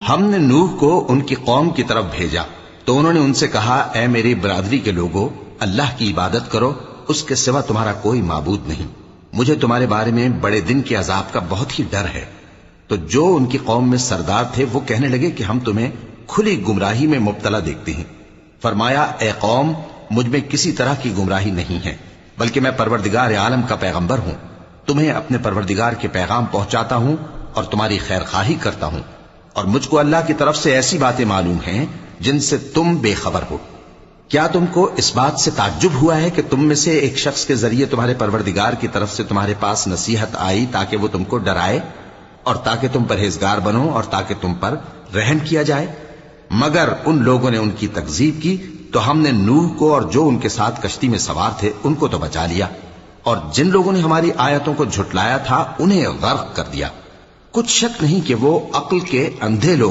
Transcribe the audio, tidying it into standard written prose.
ہم نے نوح کو ان کی قوم کی طرف بھیجا تو انہوں نے ان سے کہا، اے میری برادری کے لوگو، اللہ کی عبادت کرو، اس کے سوا تمہارا کوئی معبود نہیں، مجھے تمہارے بارے میں بڑے دن کے عذاب کا بہت ہی ڈر ہے۔ تو جو ان کی قوم میں سردار تھے وہ کہنے لگے کہ ہم تمہیں کھلی گمراہی میں مبتلا دیکھتے ہیں۔ فرمایا، اے قوم، مجھ میں کسی طرح کی گمراہی نہیں ہے، بلکہ میں پروردگار عالم کا پیغمبر ہوں، تمہیں اپنے پروردگار کے پیغام پہنچاتا ہوں اور تمہاری خیر خواہی کرتا ہوں، اور مجھ کو اللہ کی طرف سے ایسی باتیں معلوم ہیں جن سے تم بے خبر ہو۔ کیا تم کو اس بات سے تعجب ہوا ہے کہ تم میں سے ایک شخص کے ذریعے تمہارے پروردگار کی طرف سے تمہارے پاس نصیحت آئی تاکہ وہ تم کو ڈرائے اور تاکہ تم پرہیزگار بنو اور تاکہ تم پر رحم کیا جائے؟ مگر ان لوگوں نے ان کی تکذیب کی تو ہم نے نوح کو اور جو ان کے ساتھ کشتی میں سوار تھے ان کو تو بچا لیا، اور جن لوگوں نے ہماری آیتوں کو جھٹلایا تھا انہیں غرق کر دیا۔ کچھ شک نہیں کہ وہ عقل کے اندھے لوگ